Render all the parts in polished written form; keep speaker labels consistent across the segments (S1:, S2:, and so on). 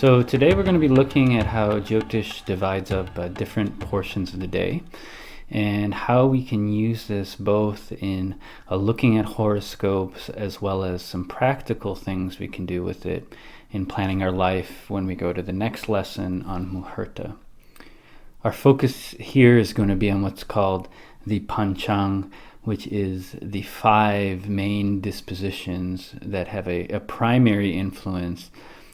S1: So today we're going to be looking at how Jyotish divides up different portions of the day and how we can use this both in looking at horoscopes as well as some practical things we can do with it in planning our life when we go to the next lesson on Muhurta. Our focus here is going to be on what's called the Panchang, which is the 5 main dispositions that have a primary influence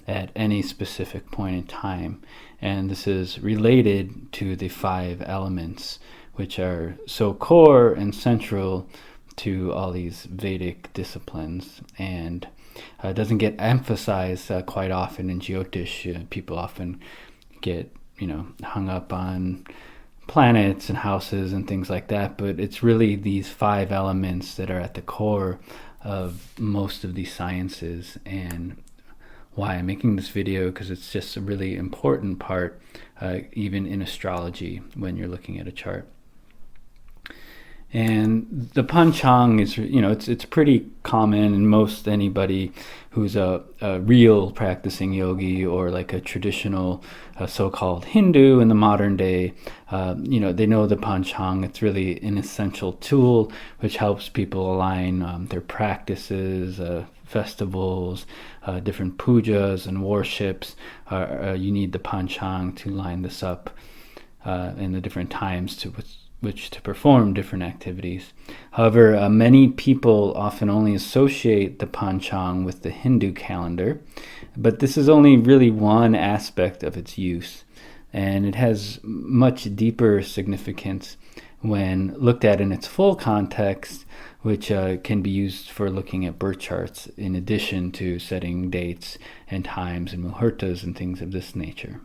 S1: at any specific point in time. And this is related to the 5 elements, which are so core and central to all these Vedic disciplines. And doesn't get emphasized quite often in Jyotish. People often get, hung up on planets and houses and things like that, but it's really these 5 elements that are at the core of most of these sciences. And why I'm making this video, because it's just a really important part, even in astrology, when you're looking at a chart. And the Panchang is, it's pretty common, and most anybody who's a real practicing yogi or like a traditional so-called Hindu in the modern day, they know the Panchang. It's really an essential tool which helps people align their practices, festivals, different pujas and worships. You need the Panchang to line this up in the different times to which to perform different activities. However, many people often only associate the Panchang with the Hindu calendar, but this is only really one aspect of its use, and it has much deeper significance when looked at in its full context, which can be used for looking at birth charts in addition to setting dates and times and muhurtas and things of this nature.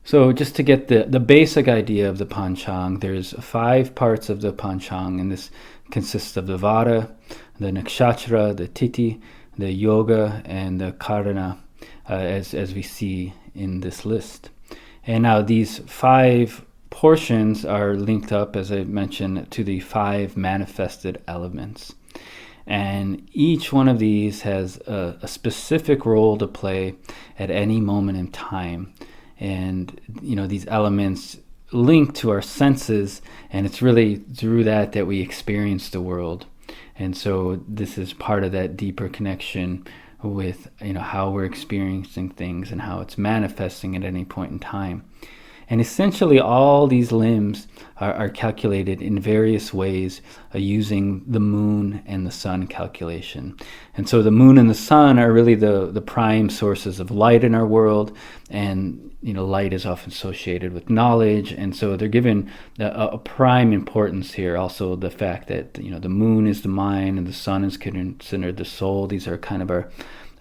S1: So just to get the basic idea of the Panchang, there's 5 parts of the Panchang, and this consists of the Vara, the Nakshatra, the Tithi, the Yoga, and the Karana, as we see in this list. And now these 5 portions are linked up, as I mentioned, to the 5 manifested elements. And each one of these has a specific role to play at any moment in time. And, these elements link to our senses, and it's really through that we experience the world. And so this is part of that deeper connection with, how we're experiencing things and how it's manifesting at any point in time. And essentially all these limbs are calculated in various ways using the moon and the sun calculation. And so the moon and the sun are really the prime sources of light in our world, and light is often associated with knowledge, and so they're given a prime importance here. Also the fact that the moon is the mind and the sun is considered the soul. These are kind of our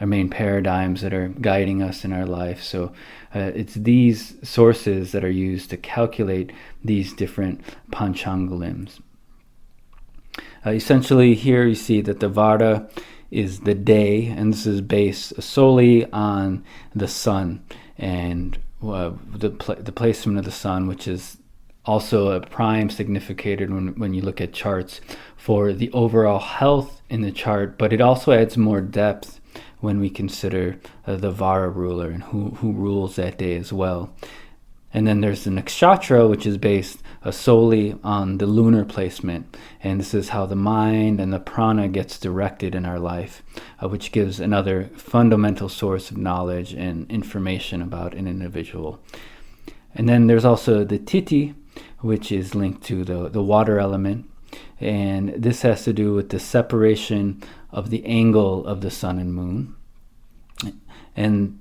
S1: main paradigms that are guiding us in our life. So it's these sources that are used to calculate these different Panchanga limbs. Essentially here you see that the Vara is the day, and this is based solely on the sun and the placement of the sun, which is also a prime significator when you look at charts for the overall health in the chart, but it also adds more depth when we consider the Vara ruler and who rules that day as well. And then there's the Nakshatra, which is based solely on the lunar placement, and this is how the mind and the prana gets directed in our life, which gives another fundamental source of knowledge and information about an individual. And then there's also the Tithi, which is linked to the water element, and this has to do with the separation of the angle of the sun and moon. And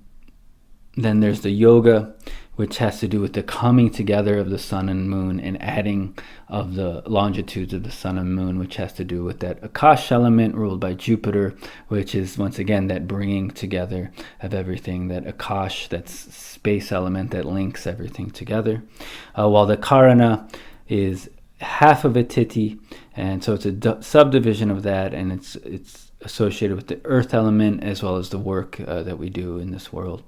S1: then there's the Yoga, which has to do with the coming together of the sun and moon and adding of the longitudes of the sun and moon, which has to do with that Akash element ruled by Jupiter, which is once again that bringing together of everything, that Akash, that space element that links everything together. While the Karana is half of a Tithi, and so it's a subdivision of that, and it's associated with the earth element as well as the work that we do in this world.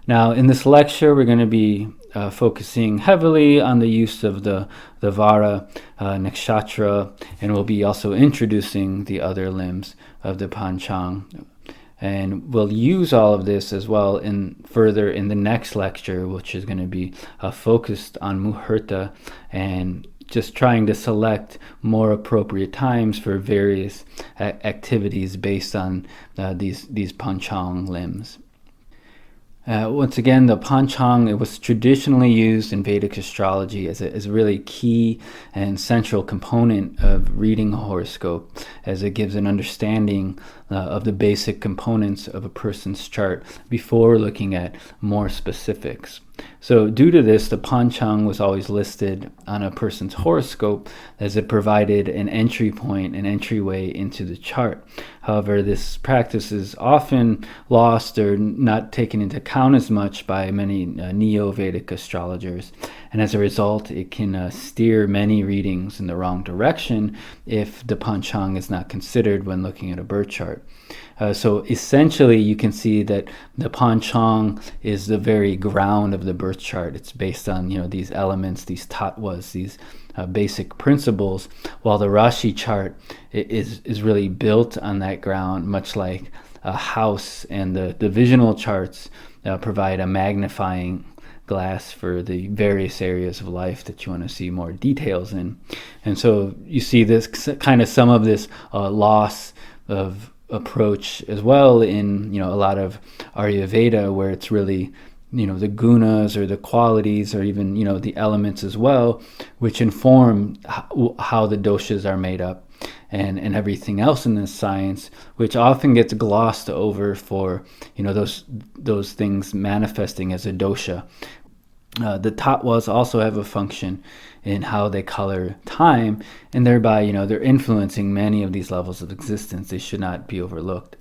S1: Now, in this lecture, we're going to be focusing heavily on the use of the Vara, Nakshatra, and we'll be also introducing the other limbs of the Panchang. And we'll use all of this as well further in the next lecture, which is going to be focused on Muhurta and just trying to select more appropriate times for various activities based on these Panchang limbs. Once again, the Panchang, it was traditionally used in Vedic astrology as a really key and central component of reading a horoscope, as it gives an understanding of the basic components of a person's chart before looking at more specifics. So due to this, the Panchang was always listed on a person's horoscope as it provided an entry point, an entryway into the chart. However, this practice is often lost or not taken into account as much by many Neo-Vedic astrologers. And as a result, it can steer many readings in the wrong direction if the Panchang is not considered when looking at a birth chart. So essentially, you can see that the Panchang is the very ground of the birth chart. It's based on these elements, these tattvas, these basic principles, while the Rashi chart is really built on that ground, much like a house, and the divisional charts provide a magnifying glass for the various areas of life that you want to see more details in. And so you see this kind of some of this loss of approach as well in a lot of Ayurveda, where it's really the gunas or the qualities or even the elements as well, which inform how the doshas are made up and everything else in this science, which often gets glossed over for those things manifesting as a dosha. The tattvas also have a function in how they color time, and thereby they're influencing many of these levels of existence. They should not be overlooked.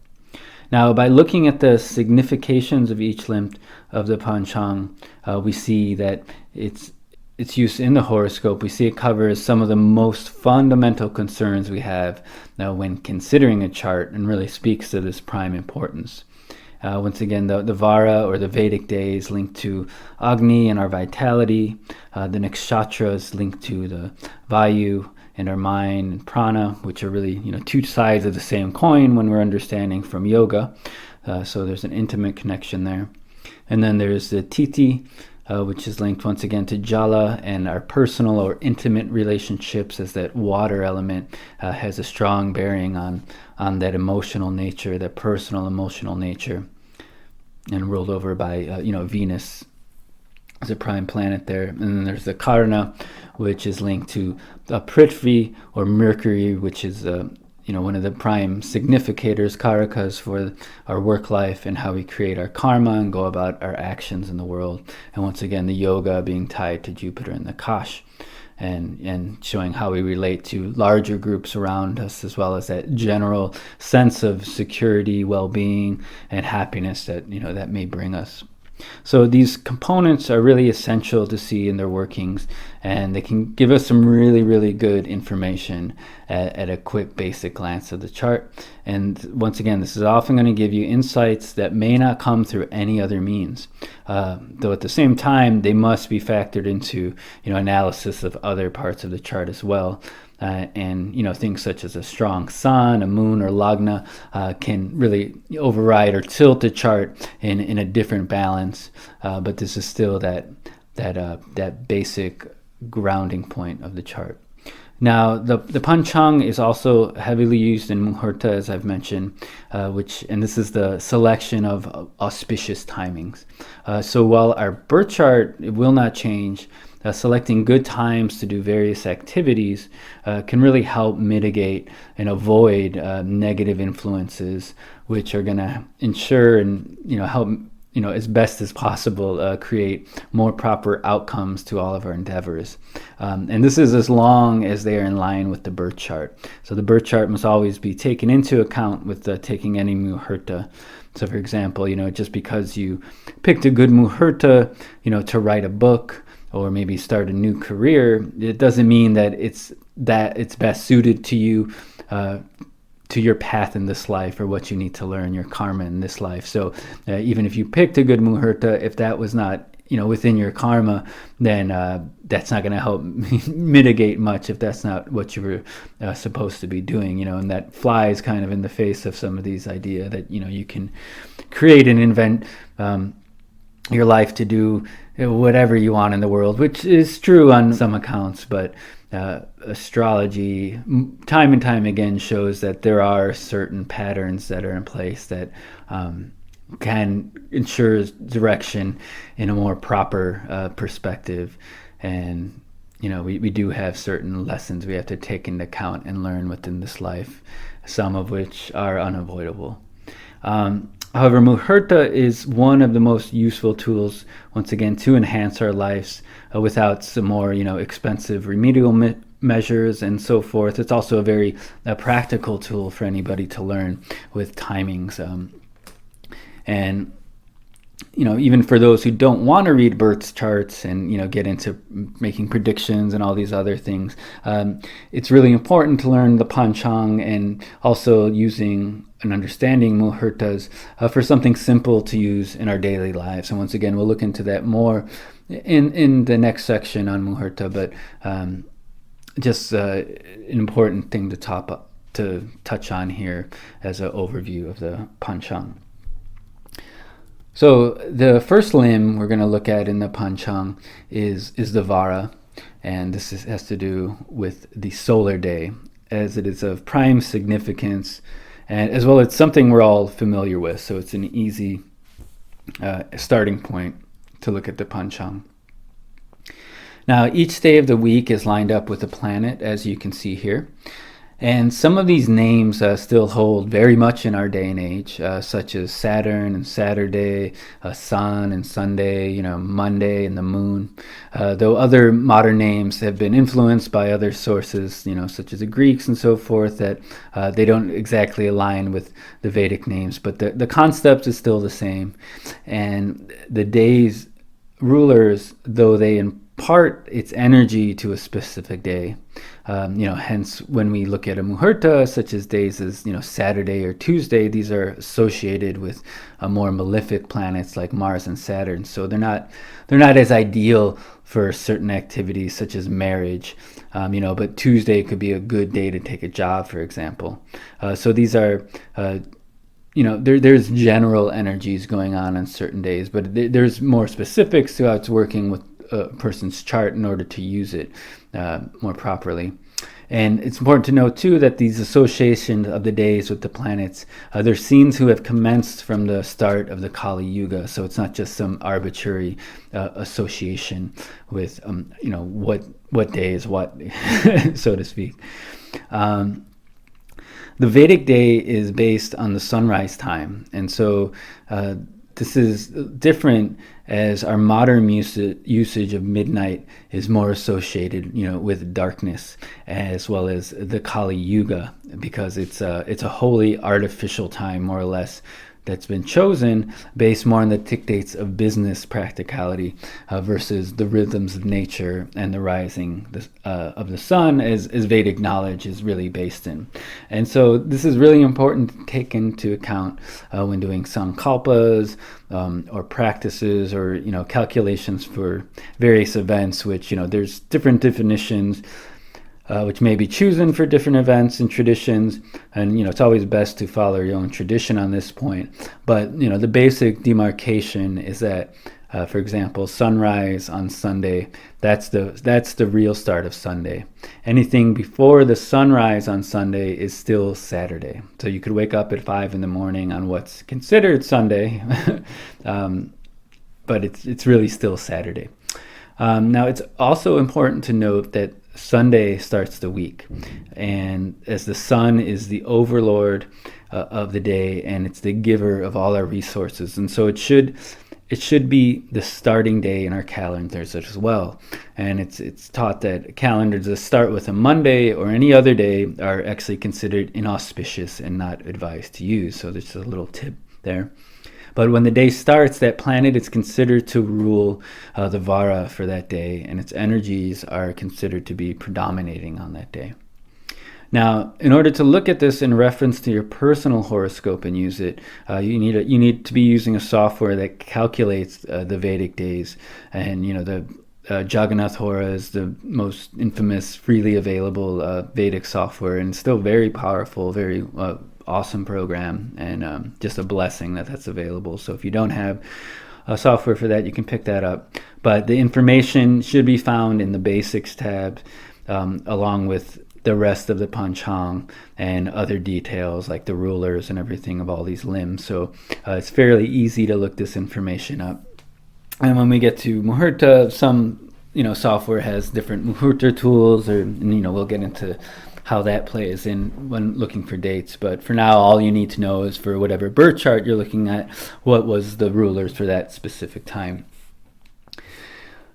S1: Now, by looking at the significations of each limb of the Panchang, we see that its use in the horoscope, we see it covers some of the most fundamental concerns we have now when considering a chart, and really speaks to this prime importance. Once again, the Vara, or the Vedic days, linked to Agni and our vitality. The nakshatras linked to the Vayu and our mind and prana, which are really two sides of the same coin when we're understanding from yoga. So there's an intimate connection there. And then there's the Titi, which is linked once again to Jala and our personal or intimate relationships, as that water element has a strong bearing on that emotional nature, that personal emotional nature, and ruled over by Venus as a prime planet there. And then there's the Karna, which is linked to Prithvi, or Mercury, which is one of the prime significators, karakas, for our work life and how we create our karma and go about our actions in the world. And once again, the yoga being tied to Jupiter and the Kash, and showing how we relate to larger groups around us, as well as that general sense of security, well-being, and happiness that that may bring us. So these components are really essential to see in their workings, and they can give us some really, really good information at a quick basic glance of the chart. And once again, this is often going to give you insights that may not come through any other means, though at the same time they must be factored into analysis of other parts of the chart as well. And things such as a strong sun, a moon, or lagna can really override or tilt the chart in a different balance. But this is still that basic grounding point of the chart. Now, the Panchang is also heavily used in Muhurta, as I've mentioned, and this is the selection of auspicious timings. So while our birth chart, it will not change, selecting good times to do various activities can really help mitigate and avoid negative influences, which are going to ensure and help as best as possible create more proper outcomes to all of our endeavors. And this is as long as they are in line with the birth chart. So the birth chart must always be taken into account with taking any Muhurta. So for example, just because you picked a good Muhurta, to write a book or maybe start a new career, it doesn't mean that it's best suited to you, to your path in this life, or what you need to learn, your karma in this life. So even if you picked a good Muhurta, if that was not within your karma, then that's not going to help mitigate much if that's not what you were supposed to be doing, and that flies kind of in the face of some of these idea that, you can create and invent your life to do whatever you want in the world, which is true on some accounts, but astrology time and time again shows that there are certain patterns that are in place that can ensure direction in a more proper perspective. And we do have certain lessons we have to take into account and learn within this life, some of which are unavoidable. However, Muhurta is one of the most useful tools, once again, to enhance our lives without some more, expensive remedial measures and so forth. It's also a very practical tool for anybody to learn with timings. And even for those who don't want to read birth charts and get into making predictions and all these other things, it's really important to learn the Panchang and also using and understanding Muhurtas for something simple to use in our daily lives. And once again, we'll look into that more in the next section on Muhurta, but just an important thing to touch on here as an overview of the Panchang. So the first limb we're going to look at in the Panchang is the Vara, and this has to do with the solar day, as it is of prime significance, and as well as something we're all familiar with. So it's an easy starting point to look at the Panchang. Now, each day of the week is lined up with a planet, as you can see here. And some of these names still hold very much in our day and age, such as Saturn and Saturday, Sun and Sunday, Monday and the moon. Though other modern names have been influenced by other sources, such as the Greeks and so forth, that they don't exactly align with the Vedic names, but the concept is still the same. And the day's rulers, though they impart its energy to a specific day, hence when we look at a Muhurta, such as days as Saturday or Tuesday, these are associated with more malefic planets like Mars and Saturn. So they're not as ideal for certain activities such as marriage, but Tuesday could be a good day to take a job, for example. So these are there's general energies going on certain days, but there's more specifics to how it's working with a person's chart in order to use it more properly. And it's important to note too that these associations of the days with the planets, they're scenes who have commenced from the start of the Kali Yuga. So it's not just some arbitrary association with what day is what, so to speak. The Vedic day is based on the sunrise time, and so this is different, as our modern usage of midnight is more associated, with darkness, as well as the Kali Yuga, because it's a wholly artificial time, more or less, that's been chosen based more on the dictates of business practicality versus the rhythms of nature and the rising of the sun, as Vedic knowledge is really based in. And so this is really important to take into account when doing sankalpas or practices or calculations for various events, which there's different definitions which may be chosen for different events and traditions, and it's always best to follow your own tradition on this point. But the basic demarcation is that, for example, sunrise on Sunday, that's the real start of Sunday. Anything before the sunrise on Sunday is still Saturday. So you could wake up at 5 a.m. on what's considered Sunday, but it's really still Saturday. Now, it's also important to note that Sunday starts the week, and as the sun is the overlord of the day, and it's the giver of all our resources, and so it should be the starting day in our calendars as well. And it's taught that calendars that start with a Monday or any other day are actually considered inauspicious and not advised to use. So there's a little tip there. But when the day starts, that planet is considered to rule the Vara for that day, and its energies are considered to be predominating on that day. Now, in order to look at this in reference to your personal horoscope and use it, you need to be using a software that calculates the Vedic days. And the Jagannath Hora is the most infamous, freely available Vedic software, and still very powerful, very awesome program, and just a blessing that that's available. So if you don't have a software for that, you can pick that up. But the information should be found in the Basics tab, along with the rest of the Panchang and other details like the rulers and everything of all these limbs. So it's fairly easy to look this information up. And when we get to Muhurta, some software has different Muhurta tools, we'll get into how that plays in when looking for dates. But for now, all you need to know is for whatever birth chart you're looking at, what was the rulers for that specific time.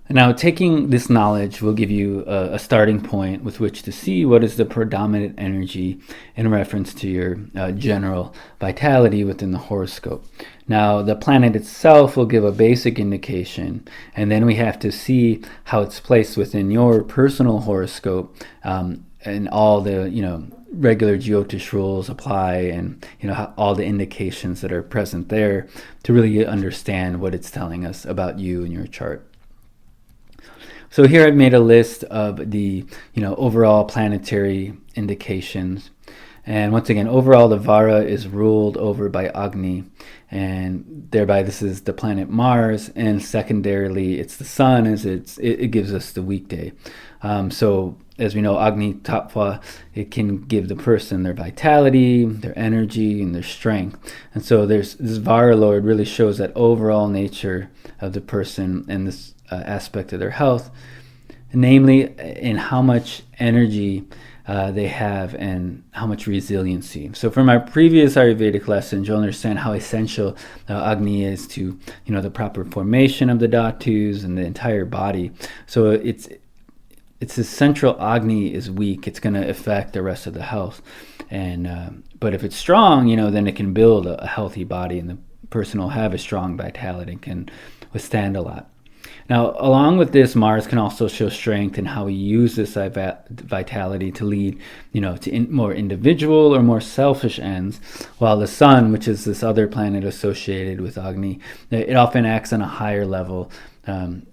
S1: Now, taking this knowledge will give you a starting point with which to see what is the predominant energy in reference to your general vitality within the horoscope. Now, the planet itself will give a basic indication, and then we have to see how it's placed within your personal horoscope, and all the regular Jyotish rules apply, and all the indications that are present there to really understand what it's telling us about you and your chart. So here I've made a list of the overall planetary indications. And once again, overall the Vara is ruled over by Agni, and thereby this is the planet Mars, and secondarily it's the Sun, as it gives us the weekday. So as we know, Agni Tattva, it can give the person their vitality, their energy, and their strength. And so this Vara Lord really shows that overall nature of the person and this aspect of their health, namely in how much energy they have and how much resiliency. So from our previous Ayurvedic lessons, you'll understand how essential Agni is to the proper formation of the dhatus and the entire body. So it's the central Agni is weak, it's going to affect the rest of the health. And but if it's strong, then it can build a healthy body, and the person will have a strong vitality and can withstand a lot. Now, along with this, Mars can also show strength in how we use this vitality to lead, to more individual or more selfish ends, while the Sun, which is this other planet associated with Agni, it often acts on a higher level, and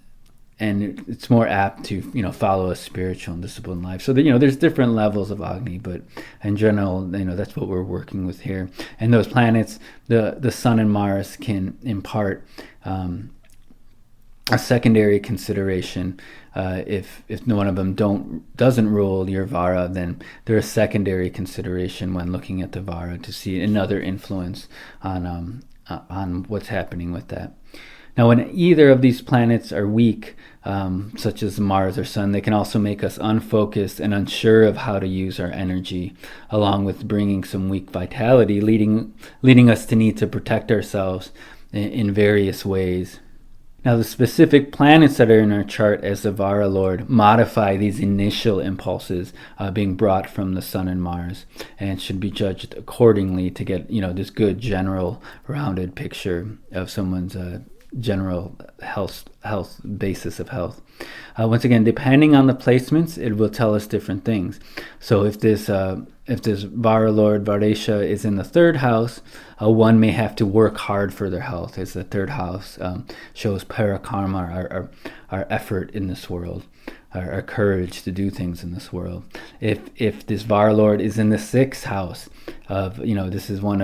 S1: it's more apt to, follow a spiritual and disciplined life. So, there's different levels of Agni, but in general, that's what we're working with here. And those planets, the Sun and Mars, can impart a secondary consideration. If one of them doesn't rule your Vara, then there's a secondary consideration when looking at the Vara to see another influence on what's happening with that. Now, when either of these planets are weak, such as Mars or Sun, they can also make us unfocused and unsure of how to use our energy, along with bringing some weak vitality, leading us to need to protect ourselves in various ways. Now, the specific planets that are in our chart as the Vara Lord modify these initial impulses being brought from the Sun and Mars, and should be judged accordingly to get this good general rounded picture of someone's general health basis of health. Once again, depending on the placements, it will tell us different things. So if this Vara Lord Varesha is in the third house, one may have to work hard for their health, as the third house shows parakarma, our effort in this world, our courage to do things in this world. If this Vara Lord is in the sixth house of, this is one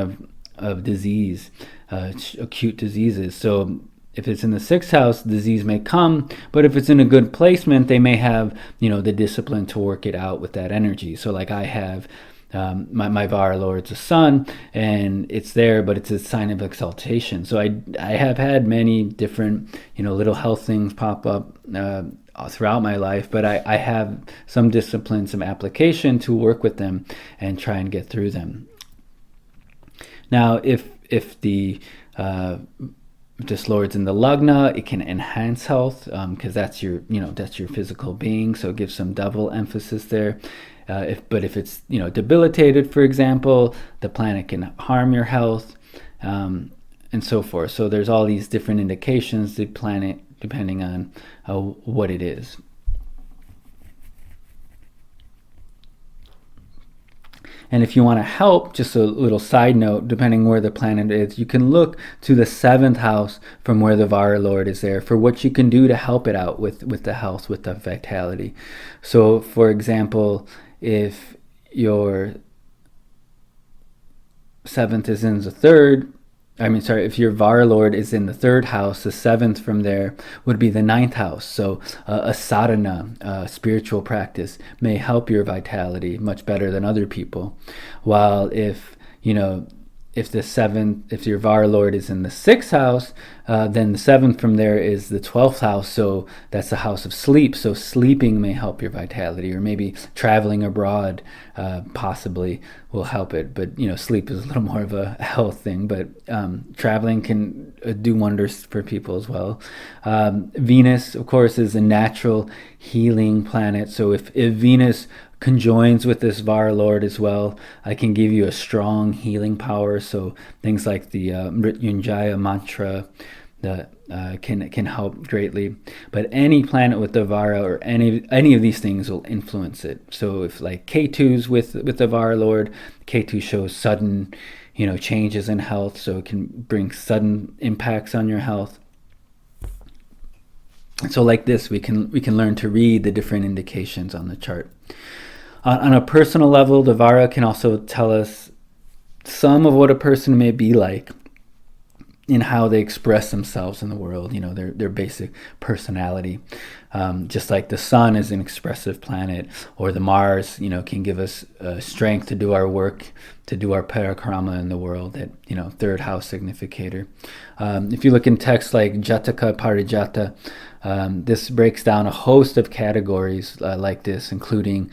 S1: of disease, acute diseases. So if it's in the sixth house, disease may come, but if it's in a good placement, they may have, the discipline to work it out with that energy. So like I have my Vara Lord's a Sun, and it's there, but it's a sign of exaltation. So I have had many different, little health things pop up throughout my life, but I have some discipline, some application to work with them and try and get through them. Now, if this Lord's in the Lagna, it can enhance health, because that's your physical being, so it gives some double emphasis there. If it's debilitated, for example, the planet can harm your health, and so forth. So there's all these different indications, the planet, depending on what it is. And if you want to help, just a little side note, depending where the planet is, you can look to the seventh house from where the Vara Lord is there for what you can do to help it out with the health, with the vitality. So, for example, if your seventh is in the third, if your Vara Lord is in the third house, the seventh from there would be the ninth house. So a sadhana, a spiritual practice, may help your vitality much better than other people. While if your Vara Lord is in the sixth house, then the seventh from there is the 12th house. So that's the house of sleep. So sleeping may help your vitality, or maybe traveling abroad possibly will help it. But sleep is a little more of a health thing. But traveling can do wonders for people as well. Venus, of course, is a natural healing planet. So if Venus conjoins with this Vara Lord as well, I can give you a strong healing power. So things like the Mrityunjaya mantra that can help greatly. But any planet with the Vara or any of these things will influence it. So if like Ketu's with the Vara Lord, Ketu shows sudden changes in health, so it can bring sudden impacts on your health. And so like this, we can learn to read the different indications on the chart. On a personal level, the Vara can also tell us some of what a person may be like in how they express themselves in the world, their basic personality. Just like the sun is an expressive planet, or the Mars, can give us strength to do our work, to do our parikrama in the world, that, third house significator. If you look in texts like Jataka Parijata, this breaks down a host of categories like this, including,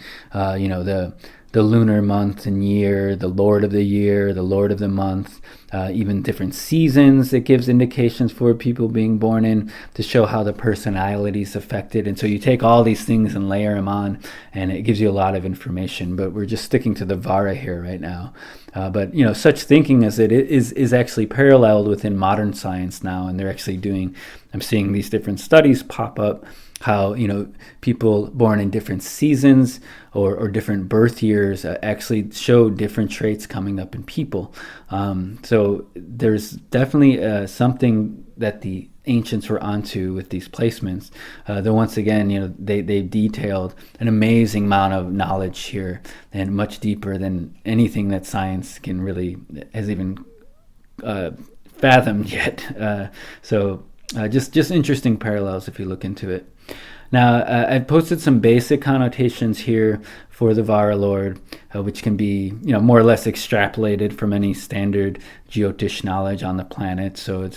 S1: the lunar month and year, the Lord of the year, the Lord of the month, even different seasons. It gives indications for people being born in to show how the personality is affected. And so you take all these things and layer them on, and it gives you a lot of information. But we're just sticking to the Vara here right now. But such thinking as it is actually paralleled within modern science now, and they're actually I'm seeing these different studies pop up, how people born in different seasons or different birth years actually show different traits coming up in people. So there's definitely something that the ancients were onto with these placements. Though once again, they've detailed an amazing amount of knowledge here, and much deeper than anything that science has even fathomed yet. So just interesting parallels if you look into it. Now, I've posted some basic connotations here for the Vara Lord, which can be, more or less extrapolated from any standard Jyotish knowledge on the planet. So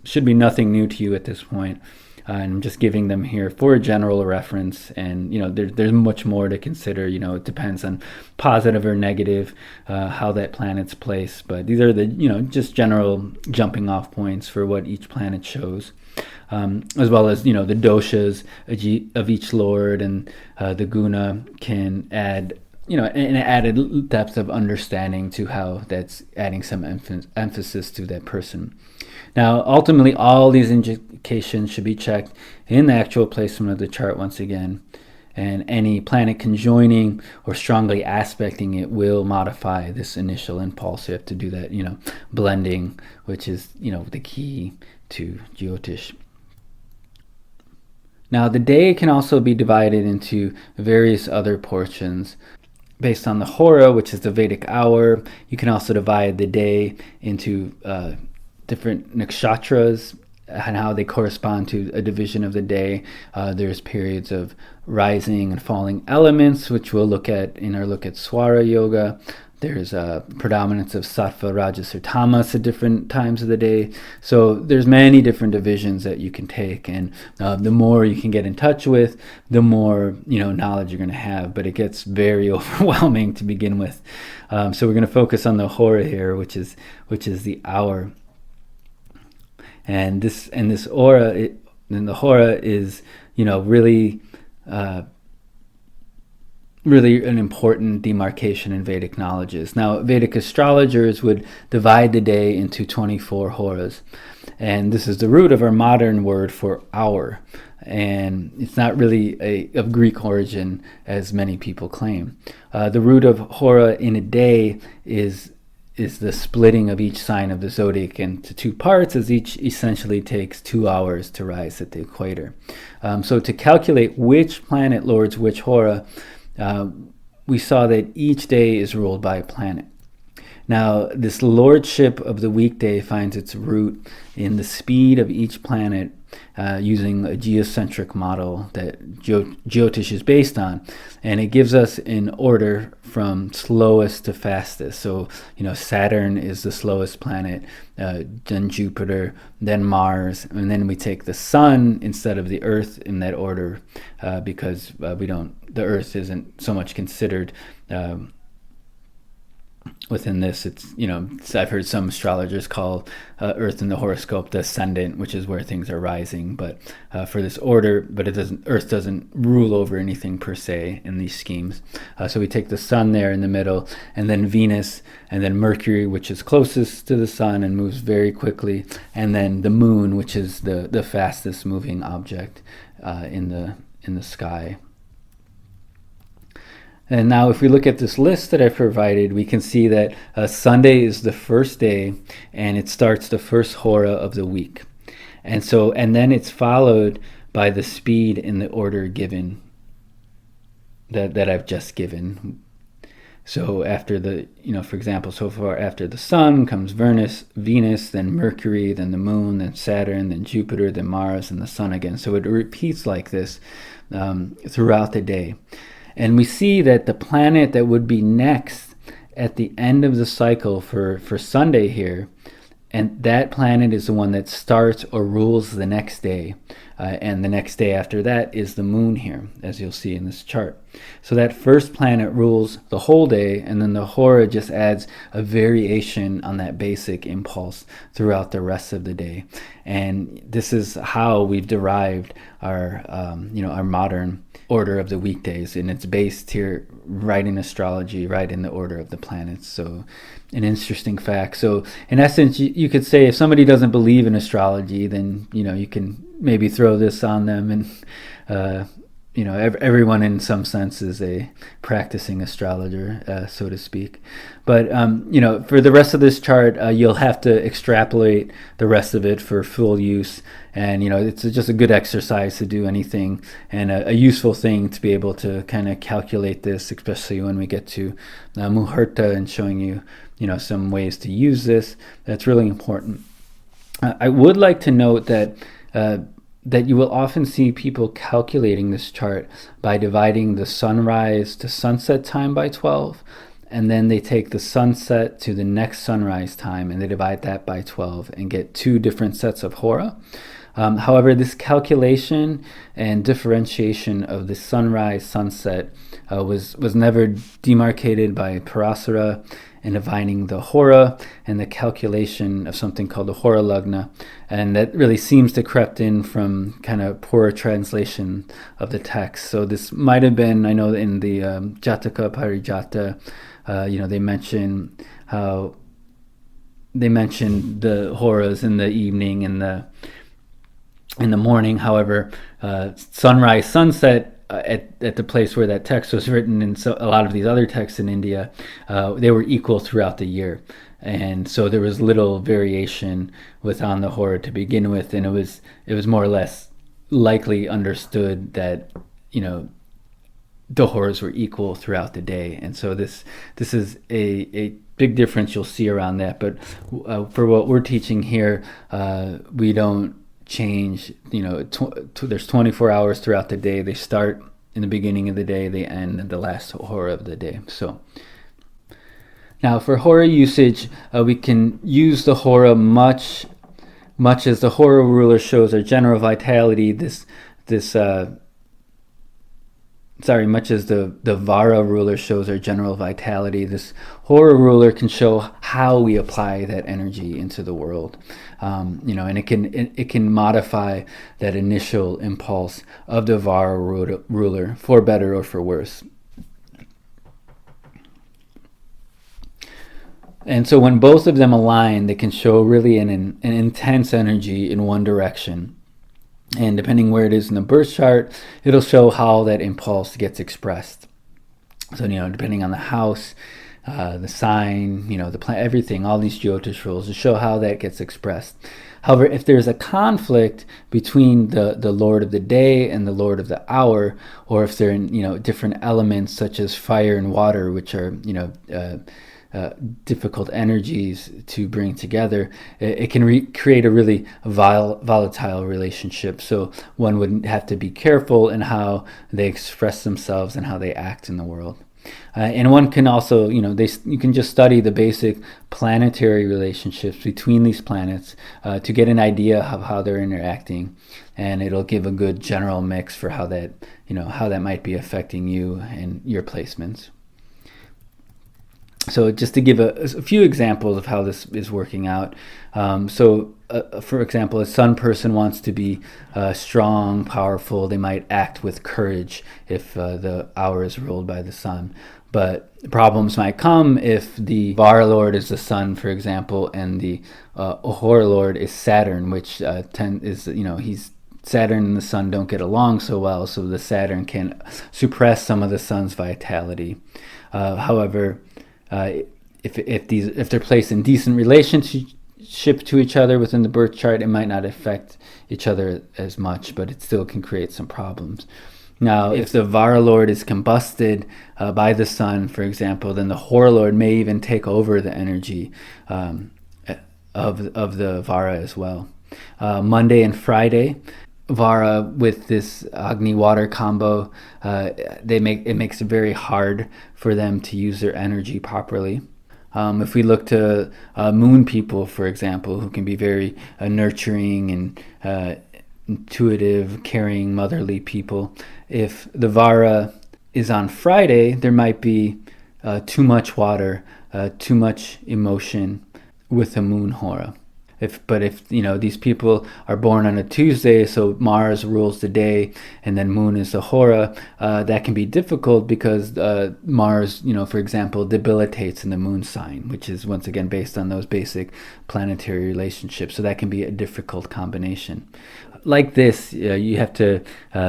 S1: should be nothing new to you at this point. And I'm just giving them here for a general reference. And, there's much more to consider. It depends on positive or negative, how that planet's placed. But these are the, just general jumping off points for what each planet shows. As well as, the doshas of each lord, and the guna can add, an added depth of understanding to how that's adding some emphasis to that person. Now, ultimately, all these indications should be checked in the actual placement of the chart once again, and any planet conjoining or strongly aspecting it will modify this initial impulse. You have to do that, blending, which is, the key to Jyotish. Now, the day can also be divided into various other portions. Based on the Hora, which is the Vedic hour, you can also divide the day into different nakshatras and how they correspond to a division of the day. There's periods of rising and falling elements, which we'll look at in our look at Swara Yoga. There's a predominance of sattva, rajas, or tamas at different times of the day. So there's many different divisions that you can take, and the more you can get in touch with, the more knowledge you're going to have. But it gets very overwhelming to begin with. So we're going to focus on the Hora here, which is the hour. And this aura, and the Hora is really really an important demarcation in Vedic knowledges. Now, Vedic astrologers would divide the day into 24 horas, and this is the root of our modern word for hour. And it's not really of Greek origin, as many people claim. The root of hora in a day is the splitting of each sign of the zodiac into two parts, as each essentially takes 2 hours to rise at the equator. So to calculate which planet lords which hora, we saw that each day is ruled by a planet. Now, this lordship of the weekday finds its root in the speed of each planet, using a geocentric model that Jyotish is based on, and it gives us an order from slowest to fastest. So, Saturn is the slowest planet, then Jupiter, then Mars, and then we take the Sun instead of the Earth in that order, because the Earth isn't so much considered within this. It's I've heard some astrologers call Earth in the horoscope the ascendant, which is where things are rising, but for this order, but Earth doesn't rule over anything per se in these schemes. So we take the Sun there in the middle, and then Venus, and then Mercury, which is closest to the Sun and moves very quickly, and then the Moon, which is the fastest moving object in the sky. And now if we look at this list that I provided, we can see that Sunday is the first day, and it starts the first hora of the week. And then it's followed by the speed in the order given that I've just given. So after for example, so far after the Sun comes Venus, then Mercury, then the Moon, then Saturn, then Jupiter, then Mars, and the Sun again. So it repeats like this throughout the day. And we see that the planet that would be next at the end of the cycle for Sunday here, and that planet is the one that starts or rules the next day. And the next day after that is the Moon here, as you'll see in this chart. So that first planet rules the whole day, and then the hora just adds a variation on that basic impulse throughout the rest of the day. And this is how we've derived our modern order of the weekdays, and it's based here right in astrology, right in the order of the planets. So an interesting fact. So in essence, you could say if somebody doesn't believe in astrology, then you can maybe throw this on them, and everyone in some sense is a practicing astrologer, so to speak. But for the rest of this chart, you'll have to extrapolate the rest of it for full use. And it's just a good exercise to do anything, and a useful thing to be able to kind of calculate this, especially when we get to Muhurta and showing you some ways to use this. That's really important. I would like to note that you will often see people calculating this chart by dividing the sunrise to sunset time by 12, and then they take the sunset to the next sunrise time and they divide that by 12 and get two different sets of hora. However, this calculation and differentiation of the sunrise sunset was never demarcated by Parasara in divining the hora and the calculation of something called the hora lagna, and that really seems to crept in from kind of poor translation of the text. So this might have been, I know in the Jataka Parijata, they mention the horas in the evening and in the morning. However, sunrise, sunset at the place where that text was written, and so a lot of these other texts in India, they were equal throughout the year, and so there was little variation within the hora to begin with, and it was more or less likely understood that the horas were equal throughout the day, and so this is a big difference you'll see around that. But for what we're teaching here, we don't change. There's 24 hours throughout the day. They start in the beginning of the day, they end at the last hora of the day. So now for hora usage, we can use the hora much as the hora ruler shows our general vitality. Much as the Vara ruler shows our general vitality, this hora ruler can show how we apply that energy into the world. And it can modify that initial impulse of the Vara ruler for better or for worse. And so when both of them align, they can show really an intense energy in one direction. And depending where it is in the birth chart, it'll show how that impulse gets expressed. So, depending on the house, the sign, the planet, everything, all these Jyotish rules to show how that gets expressed. However, if there's a conflict between the Lord of the day and the Lord of the hour, or if they're in, different elements such as fire and water, which are, difficult energies to bring together, it can create a really volatile relationship. So one would have to be careful in how they express themselves and how they act in the world. And one can also, you can just study the basic planetary relationships between these planets to get an idea of how they're interacting, and it'll give a good general mix for how that might be affecting you and your placements. So just to give a few examples of how this is working out. For example, a sun person wants to be strong, powerful. They might act with courage if the hour is ruled by the sun. But problems might come if the Vara Lord is the sun, for example, and the Hora Lord is Saturn, which he's Saturn and the sun don't get along so well, so the Saturn can suppress some of the sun's vitality. However, if they're placed in decent relationship to each other within the birth chart, it might not affect each other as much, but it still can create some problems. Now, if the Vara Lord is combusted by the sun, for example, then the Hora Lord may even take over the energy of the Vara as well. Monday and Friday, Vara with this Agni water combo, it makes it very hard for them to use their energy properly. If we look to moon people, for example, who can be very nurturing and intuitive, caring, motherly people, if the Vara is on Friday, there might be too much water, too much emotion with the moon Hora. But if these people are born on a Tuesday, so Mars rules the day and then Moon is the Hora, that can be difficult because Mars, for example, debilitates in the Moon sign, which is once again based on those basic planetary relationships. So that can be a difficult combination. Like this, you have to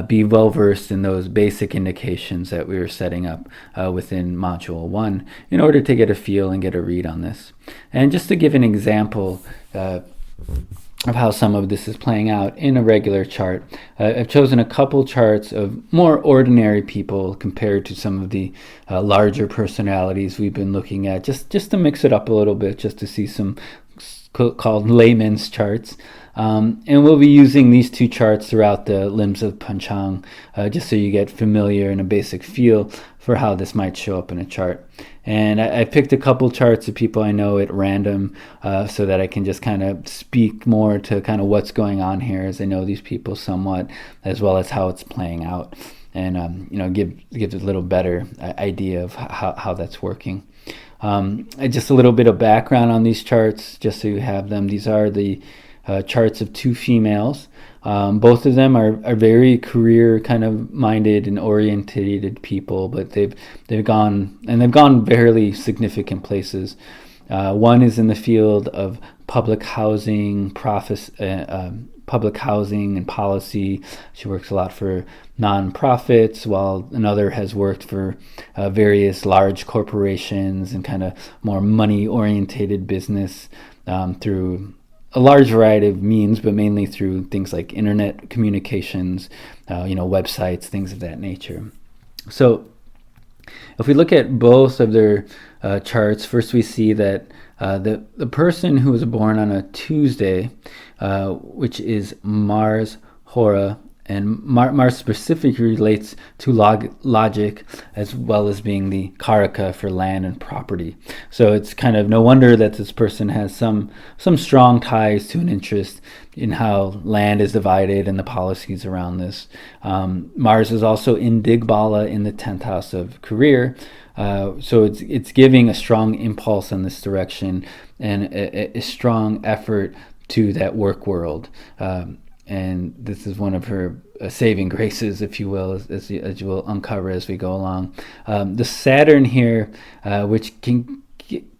S1: be well versed in those basic indications that we were setting up within Module 1 in order to get a feel and get a read on this. And just to give an example of how some of this is playing out in a regular chart, I've chosen a couple charts of more ordinary people compared to some of the larger personalities we've been looking at, just to mix it up a little bit, just to see some called layman's charts. And we'll be using these two charts throughout the limbs of Panchang, just so you get familiar and a basic feel for how this might show up in a chart. And I picked a couple charts of people I know at random, so that I can just kind of speak more to kind of what's going on here, as I know these people somewhat, as well as how it's playing out, and give a little better idea of how that's working. Just a little bit of background on these charts, just so you have them. These are the charts of two females. Both of them are very career kind of minded and orientated people, but they've gone fairly significant places. One is in the field of public housing, public housing and policy. She works a lot for nonprofits, while another has worked for various large corporations and kind of more money-orientated business through a large variety of means, but mainly through things like internet communications, websites, things of that nature. So if we look at both of their charts, first we see that the person who was born on a Tuesday, which is Mars Hora, and Mars specifically relates to logic, as well as being the karaka for land and property. So it's kind of no wonder that this person has some strong ties to an interest in how land is divided and the policies around this. Mars is also in Digbala in the 10th house of career, so it's giving a strong impulse in this direction and a strong effort to that work world. And this is one of her saving graces, if you will, as you will uncover as we go along. The Saturn here, which can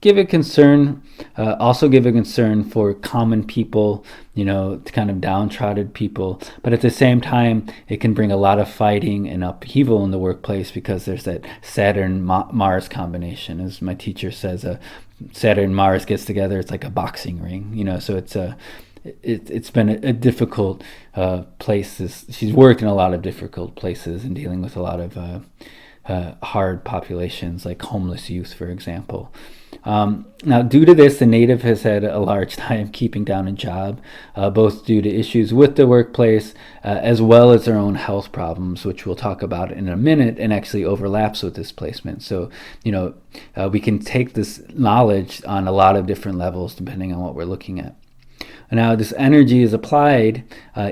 S1: give a concern, also give a concern for common people, kind of downtrodden people. But at the same time, it can bring a lot of fighting and upheaval in the workplace because there's that Saturn-Mars combination. As my teacher says, Saturn-Mars gets together, it's like a boxing ring, so it's been a difficult place. She's worked in a lot of difficult places and dealing with a lot of hard populations, like homeless youth, for example. Now, due to this, the native has had a large time keeping down a job, both due to issues with the workplace as well as their own health problems, which we'll talk about in a minute, and actually overlaps with this placement. So, we can take this knowledge on a lot of different levels depending on what we're looking at. Now, this energy is applied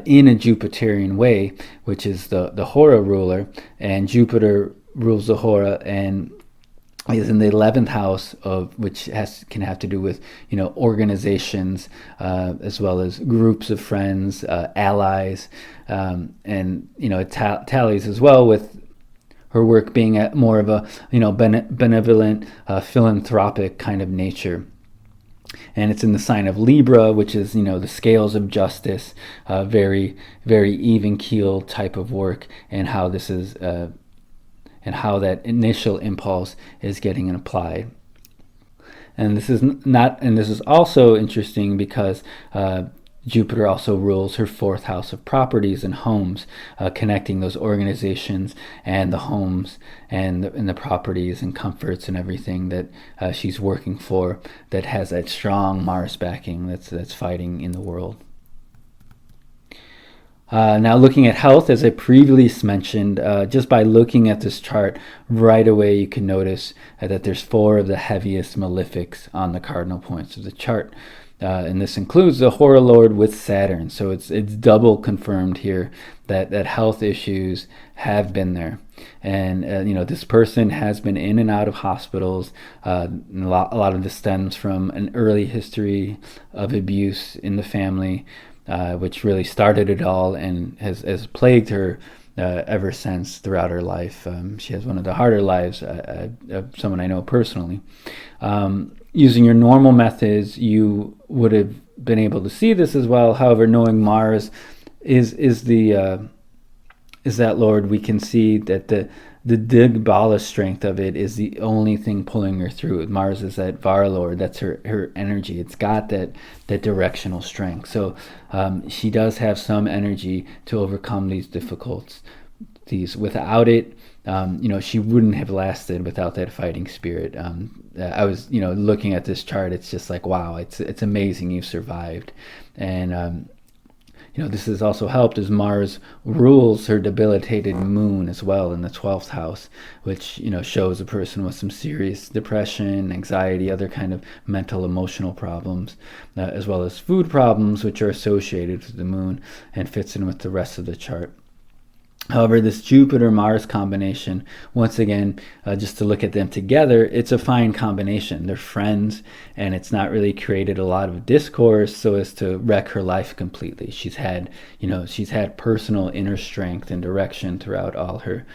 S1: in a Jupiterian way, which is the Hora ruler, and Jupiter rules the Hora and is in the 11th house, of which can have to do with organizations as well as groups of friends, allies, and it tallies as well with her work being at more of a benevolent, philanthropic kind of nature. And it's in the sign of Libra, which is the scales of justice, very, very even keel type of work, and how this is and how that initial impulse is getting applied. And this is also interesting because Jupiter also rules her 4th house of properties and homes, connecting those organizations and the homes and the properties and comforts and everything that she's working for, that has that strong Mars backing that's fighting in the world. Now, looking at health, as I previously mentioned, just by looking at this chart, right away you can notice that there's 4 of the heaviest malefics on the cardinal points of the chart. And this includes the Hora Lord with Saturn. So it's double confirmed here that health issues have been there. And, this person has been in and out of hospitals. A lot of this stems from an early history of abuse in the family, which really started it all and has plagued her ever since throughout her life. She has one of the harder lives of someone I know personally. Using your normal methods, you would have been able to see this as well. However, knowing Mars is that Lord, we can see that the Digbala strength of it is the only thing pulling her through. Mars is that Vara Lord, that's her energy. It's got that directional strength. So she does have some energy to overcome these difficulties. Without it, she wouldn't have lasted without that fighting spirit. I was, looking at this chart, it's just like, wow, it's amazing you've survived. And, this has also helped as Mars rules her debilitated moon as well in the 12th house, which, shows a person with some serious depression, anxiety, other kind of mental, emotional problems, as well as food problems, which are associated with the moon and fits in with the rest of the chart. However, this Jupiter-Mars combination, once again, just to look at them together, it's a fine combination. They're friends, and it's not really created a lot of discourse so as to wreck her life completely. She's had personal inner strength and direction throughout all her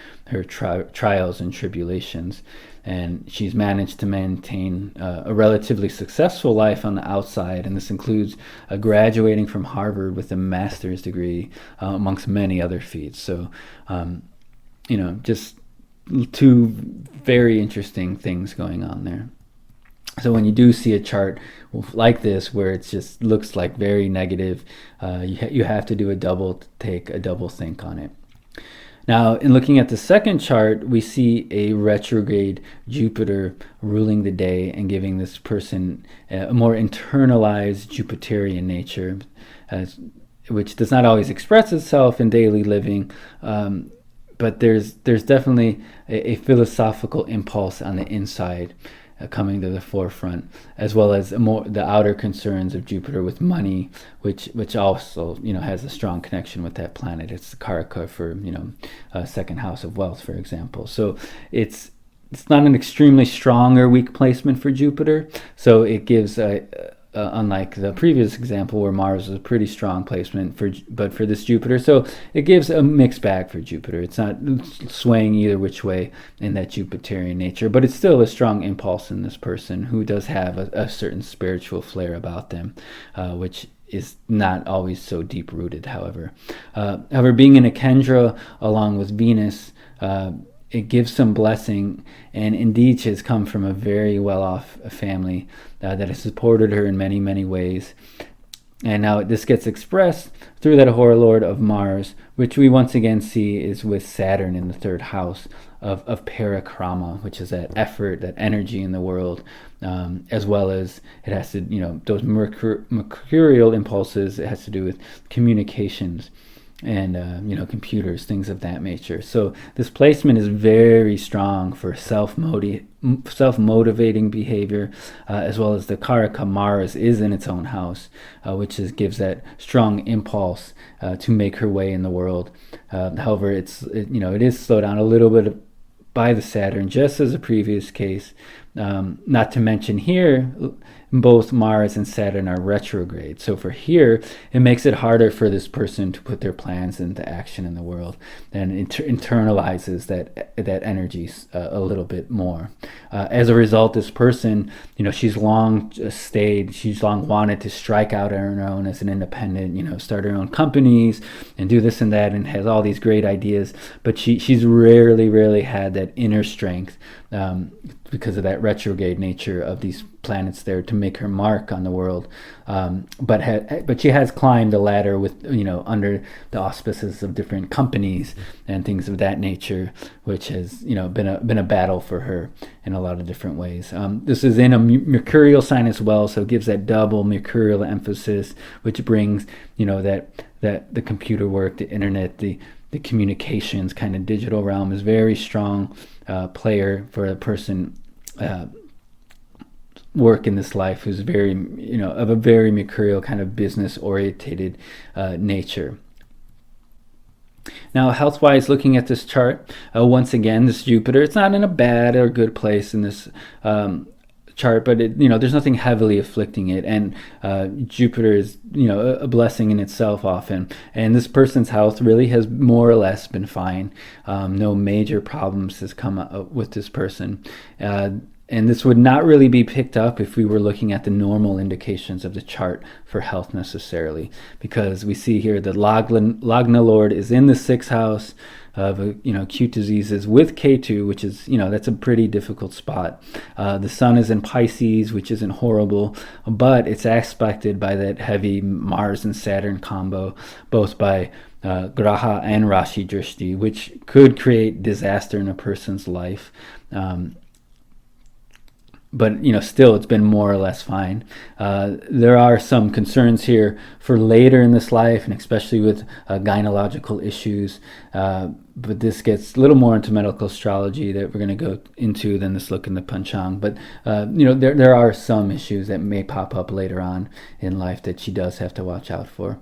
S1: trials and tribulations. And she's managed to maintain a relatively successful life on the outside, and this includes graduating from Harvard with a master's degree, amongst many other feats. So, just 2 very interesting things going on there. So when you do see a chart like this, where it just looks like very negative, you have to do a double think on it. Now, in looking at the second chart, we see a retrograde Jupiter ruling the day and giving this person a more internalized Jupiterian nature, which does not always express itself in daily living, but there's definitely a philosophical impulse on the inside coming to the forefront, as well as the outer concerns of Jupiter with money, which also has a strong connection with that planet. It's the Karaka for second house of wealth, for example. So it's not an extremely strong or weak placement for Jupiter. So it gives a unlike the previous example where Mars was a pretty strong placement but for this Jupiter. So it gives a mixed bag for Jupiter. It's not swaying either which way in that Jupiterian nature, but it's still a strong impulse in this person who does have a certain spiritual flair about them, which is not always so deep rooted, however. However, being in a Kendra along with Venus, it gives some blessing, and indeed she has come from a very well-off family that has supported her in many, many ways. And now this gets expressed through that Hora Lord of Mars, which we once again see is with Saturn in the third house of Parakrama, which is that effort, that energy in the world, as well as it has to, those mercurial impulses, it has to do with communications and computers, things of that nature. So this placement is very strong for self-motivating behavior, as well as the Karaka Mars is in its own house, which gives that strong impulse to make her way in the world. However, it is slowed down a little bit by the Saturn, just as a previous case. Not to mention here, both Mars and Saturn are retrograde. So for here, it makes it harder for this person to put their plans into action in the world, and internalizes that energy a little bit more. As a result, this person, she's long wanted to strike out on her own as an independent, start her own companies and do this and that, and has all these great ideas, but she's rarely had that inner strength, because of that retrograde nature of these planets there to make her mark on the world. But she has climbed the ladder with, under the auspices of different companies and things of that nature, which has, been a battle for her in a lot of different ways. This is in a mercurial sign as well, so it gives that double mercurial emphasis, which brings, that the computer work, the internet, the communications kind of digital realm is very strong player for a person work in this life who's very, of a very mercurial kind of business orientated nature. Now, health-wise, looking at this chart, once again, this Jupiter, it's not in a bad or good place in this chart, but there's nothing heavily afflicting it, and Jupiter is a blessing in itself often, and this person's health really has more or less been fine. No major problems has come up with this person, and this would not really be picked up if we were looking at the normal indications of the chart for health necessarily, because we see here that Lagna Lord is in the 6th house of acute diseases with Ketu, which is that's a pretty difficult spot. The Sun is in Pisces, which isn't horrible, but it's aspected by that heavy Mars and Saturn combo, both by Graha and Rashi Drishti, which could create disaster in a person's life. But still, it's been more or less fine. There are some concerns here for later in this life, and especially with gynecological issues. But this gets a little more into medical astrology that we're going to go into than this look in the Panchang. But there are some issues that may pop up later on in life that she does have to watch out for.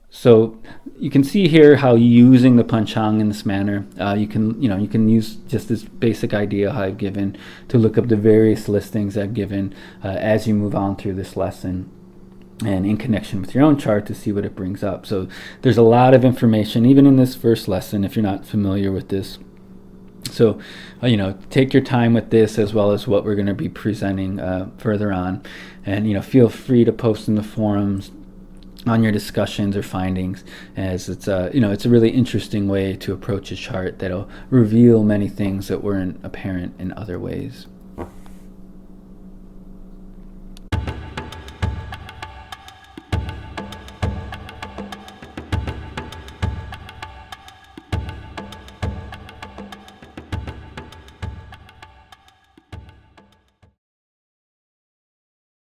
S1: So you can see here how using the Panchang in this manner, you can use just this basic idea I've given to look up the various listings I've given as you move on through this lesson, and in connection with your own chart to see what it brings up. So there's a lot of information, even in this first lesson, if you're not familiar with this. So, take your time with this, as well as what we're going to be presenting further on, and feel free to post in the forums on your discussions or findings, as it's it's a really interesting way to approach a chart that'll reveal many things that weren't apparent in other ways.